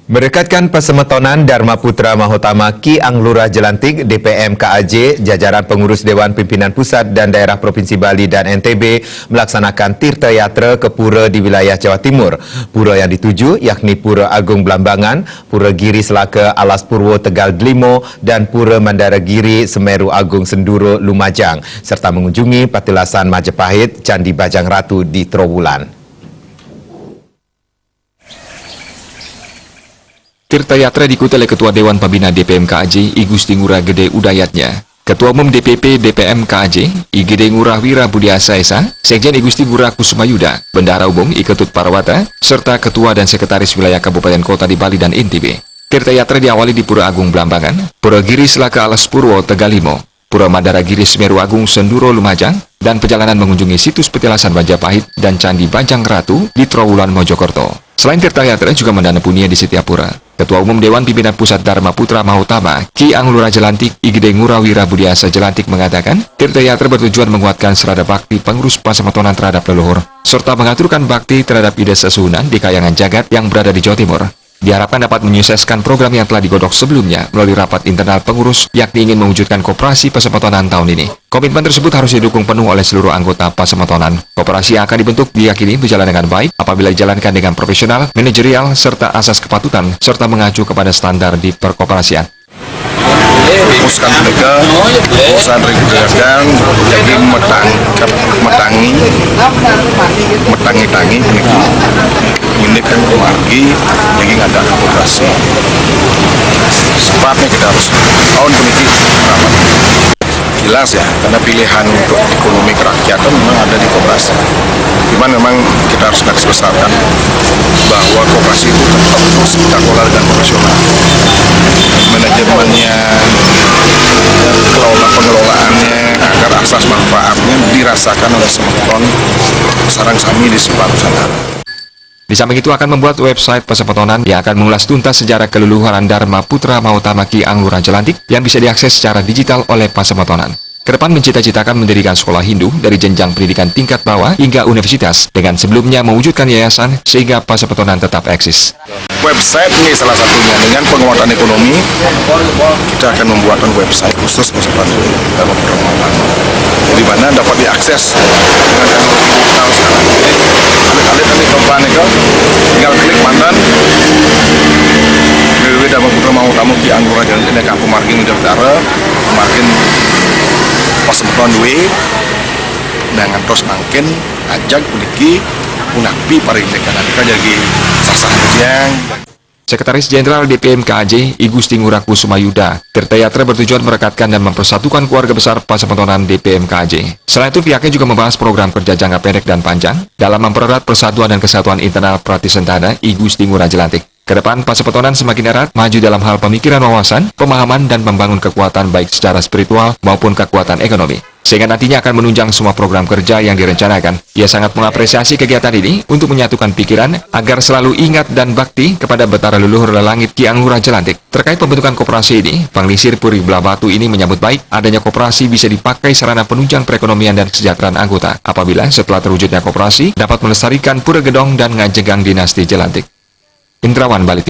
Merekatkan Pasemetonan Dharma Putra Mahotama Ki Anglurah Jelantik DPM KAJ, jajaran pengurus Dewan Pimpinan Pusat dan Daerah Provinsi Bali dan NTB melaksanakan Tirta Yatra ke Pura di wilayah Jawa Timur. Pura yang dituju yakni Pura Agung Blambangan, Pura Giri Selaka Alas Purwo Tegal Delimo dan Pura Mandara Giri Semeru Agung Senduro Lumajang, serta mengunjungi Patilasan Majapahit Candi Bajang Ratu di Trowulan. Tirta Yatra diikuti oleh Ketua Dewan Pembina DPM KAJ, I Gusti Ngurah Gede Udayatnya, Ketua Umum DPP DPM KAJ, I Gede Ngurah Wira Budiasa Esa, Sekjen I Gusti Ngurah Kusumayuda, Bendahara Umum I Ketut Parawata, serta Ketua dan Sekretaris Wilayah Kabupaten Kota di Bali dan NTB. Tirta Yatra diawali di Pura Agung Blambangan, Pura Giri Selaka Alas Purwo Tegalimo, Pura Mandara Giri Semeru Agung Senduro Lumajang, dan perjalanan mengunjungi situs Petilasan Majapahit dan Candi Bajang Ratu di Trowulan Mojokerto. Selain Tirta Yatra juga mendana punia di setiap pura. Ketua Umum Dewan Pimpinan Pusat Dharma Putra Mahotama Ki Anglurah Jelantik I Gede Ngurah Wira Budiasa Jelantik mengatakan, Tirta Yatra bertujuan menguatkan serada bakti pengurus Pasemetonan terhadap leluhur, serta mengaturkan bakti terhadap ide sesuhunan di Kayangan Jagat yang berada di Jawa Timur. Diharapkan dapat menyukseskan program yang telah digodok sebelumnya melalui rapat internal pengurus, yakni ingin mewujudkan koperasi Pasemetonan tahun ini. Komitmen tersebut harus didukung penuh oleh seluruh anggota Pasemetonan. Koperasi yang akan dibentuk diyakini berjalan dengan baik apabila dijalankan dengan profesional, manajerial, serta asas kepatutan, serta mengacu kepada standar di perkoperasian. Fokuskan mereka usaha rekan jadi metangi ini kan margi jadi ada koperasi sepatnya kita harus tahun peniki jelas ya, karena pilihan untuk ekonomi kerakyatan memang ada di koperasi. Cuman memang kita harus garis besarkan bahwa koperasi itu tetap terus kita kelola dengan profesional. Manajemennya, pengelolaannya agar asas manfaatnya dirasakan oleh semeton sarang sami di sebelah Nusantara. Di samping itu akan membuat website Pasemetonan yang akan mengulas tuntas sejarah keleluhuran Dharma Putra Mahotama Ki Anglurah Jelantik yang bisa diakses secara digital oleh Pasemetonan. Kedepan mencita-citakan mendirikan sekolah Hindu dari jenjang pendidikan tingkat bawah hingga universitas dengan sebelumnya mewujudkan yayasan sehingga Pasemetonan tetap eksis. Website ini salah satunya, dengan penguatan ekonomi kita akan membuatkan website khusus Pasemetonan Dharma Putra Mahotama, di mana dapat diakses dengan teknologi digital sekarang. Alit-alit kompan itu tinggal klik mantan Dharma Putra Mahotama Ki Anglurah Jelantik dan Kampung Margin Utara, Margin Pasemetonan duwe dengan terus makin ajak uniki unapi parintekan kita jadi sasah yang Sekretaris Jenderal DPM KAJ I Gusti Ngurah Kusumayuda, Tirta Yatra bertujuan merekatkan dan mempersatukan keluarga besar Pasemetonan DPM KAJ. Selain itu pihaknya juga membahas program kerja jangka pendek dan panjang dalam mempererat persatuan dan kesatuan internal Pratisentana I Gusti Ngurah Jelantik. Kedepan Pasemetonan semakin erat maju dalam hal pemikiran, wawasan, pemahaman, dan membangun kekuatan baik secara spiritual maupun kekuatan ekonomi, sehingga nantinya akan menunjang semua program kerja yang direncanakan. Ia sangat mengapresiasi kegiatan ini untuk menyatukan pikiran agar selalu ingat dan bakti kepada Betara Leluhur Lelangit Ki Anglurah Jelantik. Terkait pembentukan koperasi ini, Panglisir Puri Blabatu ini menyambut baik adanya koperasi bisa dipakai sarana penunjang perekonomian dan kesejahteraan anggota apabila setelah terwujudnya koperasi dapat melestarikan Pura Gedong dan Ngajegang Dinasti Jelantik. Indrawan Bali.